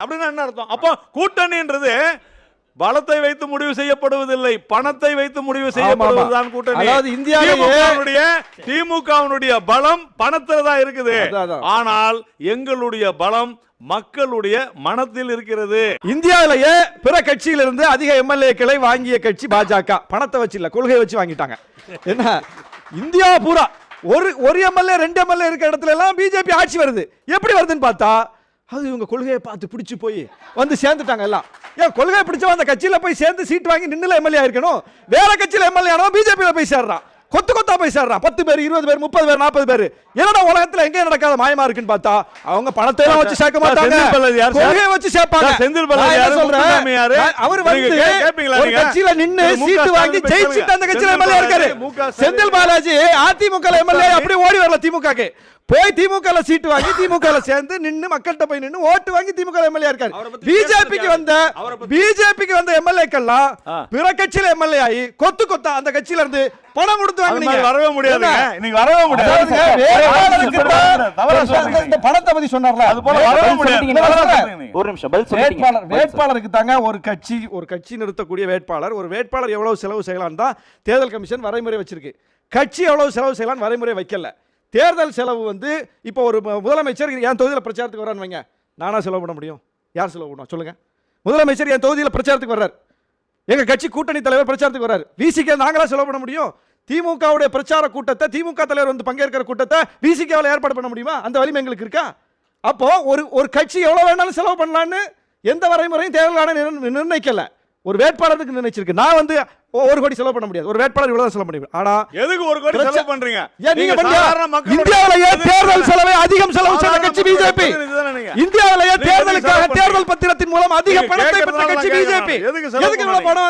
அப்படின்னா என்ன அர்த்தம்? அப்போ கூட்டணின்றது பலத்தை வைத்து முடிவு செய்யப்படுவதில்லை, பணத்தை வைத்து முடிவு செய்யப்படுவதுதான் கூட்டணி. அதாவது இந்தியாவினுடைய திமுகவினுடைய பலம் பணத்துல தான் இருக்குது. ஆனால் எங்களுடைய பலம் மக்களுடைய மனத்தில் இருக்கிறது. இந்தியாவிலேயே பிற கட்சியிலிருந்து அதிக எம்எல்ஏக்களை வாங்கிய கட்சி பாஜக. பணத்தை வச்சு இல்ல, கொள்கையை வச்சு வாங்கிட்டாங்க. என்ன இந்தியா பூரா ஒரு எம்எல்ஏ 2 எம்எல்ஏ இருக்கிற இடத்துல எல்லாம் பிஜேபி ஆட்சி வருது. எப்படி வருதுன்னு பார்த்தா அது இவங்க கொள்கையை பார்த்து பிடிச்சு போய் வந்து சேர்ந்துட்டாங்க எல்லாம். ஏன் கொள்கையை பிடிச்சவன் அந்த கட்சியில போய் சேர்ந்து சீட் வாங்கி நின்னுல எம்எல்ஏ இருக்கணும், வேற கட்சியில எம்எல்ஏ ஆனவன் பிஜேபியில போய் சேர்றான். கொத்தா போய் சேர்றான். 10 பேர் 20 பேர் 30 பேர் 40 பேர். என்னடா உலகத்துல எங்க நடக்காத மாயமா இருக்குன்னு பார்த்தா அவங்க பணத்தை எல்லாம் வச்சு சேர்க்க மாட்டாங்க, கொள்கையை வச்சு சேர்ப்பாங்க. செந்தில் பாலாஜி யாரு? அவர் வந்து ஒரு கட்சியில நின்னு சீட் வாங்கி ஜெயிச்சிட்டு அந்த கட்சியில எம்எல்ஏ இருக்காரு. செந்தில் பாலாஜி அதிமுக எம்எல்ஏ அப்படியே ஓடி வரல திமுகக்கு, போய் திமுக சீட் வாங்கி திமுக சேர்ந்து நின்னு மக்கள்கிட்ட போய் நின்னு ஓட்டு வாங்கி திமுக எம்எல்ஏ இருக்காரு. பிஜேபிக்கு வந்த எம்எல்ஏக்கெல்லாம் பிற கட்சியில எம்எல்ஏ ஆகி கொத்தா அந்த கட்சியில இருந்து பணம் கொடுத்து வாங்கினீங்க. வரவே முடியாது, நீங்க வரவே முடியாது. இந்த பணத்தை பத்தி சொன்னார்ல, அது போல வரவே முடியாது. ஒரு நிமிஷம் பதில் சொல்லுங்க. வேட்பாளருக்கு தாங்க ஒரு கட்சி நிறுத்தக்கூடிய வேட்பாளர், ஒரு வேட்பாளர் எவ்வளவு செலவு செய்யலாம் தான் தேர்தல் கமிஷன் வரைமுறை வச்சிருக்கு. கட்சி எவ்வளவு செலவு செய்யலாம் வரைமுறை வைக்கல. தேர்தல் செலவு வந்து இப்போ ஒரு முதலமைச்சர் என் தொகுதியில் பிரச்சாரத்துக்கு வர்றான்னு வைங்க, நானா செலவு பண்ண முடியும்? யார் செலவு பண்ணுவோம் சொல்லுங்க? முதலமைச்சர் என் தொகுதியில் பிரச்சாரத்துக்கு வர்றார், எங்க கட்சி கூட்டணி தலைவர் பிரச்சாரத்துக்கு வர்றார், விசிகே நாங்களா செலவு பண்ண முடியும்? திமுகவுடைய பிரச்சார கூட்டத்தை திமுக தலைவர் வந்து பங்கேற்கிற கூட்டத்தை விசிகேவால் ஏற்பாடு பண்ண முடியுமா? அந்த வலிமை எங்களுக்கு இருக்கா? அப்போ ஒரு கட்சி எவ்வளவு வேணாலும் செலவு பண்ணலான்னு எந்த வரைமுறையும் தேர்தல் ஆணையம் நிர்ணயிக்கல, ஒரு வேட்பாளருக்கு நிர்ணயிச்சிருக்கு. நான் வந்து 1 கோடி செலவு பண்ண முடியாது, ஒரு வேட்பாளர் இவ்வளவு செலவு பண்ண முடியும். ஆனா எதுக்கு 1 கோடி செலவு பண்றீங்க? இந்தியாவிலேயே தேர்தல் செலவை அதிகம் செலவு செய்த கட்சி பிஜேபி. இந்தியாவிலேயே தேர்தலுக்காக தேர்தல் பத்திரத்தின் மூலம் அதிக பணத்தை பெற்ற கட்சி பிஜேபி. எதுக்கு இவ்வளவு பணம்?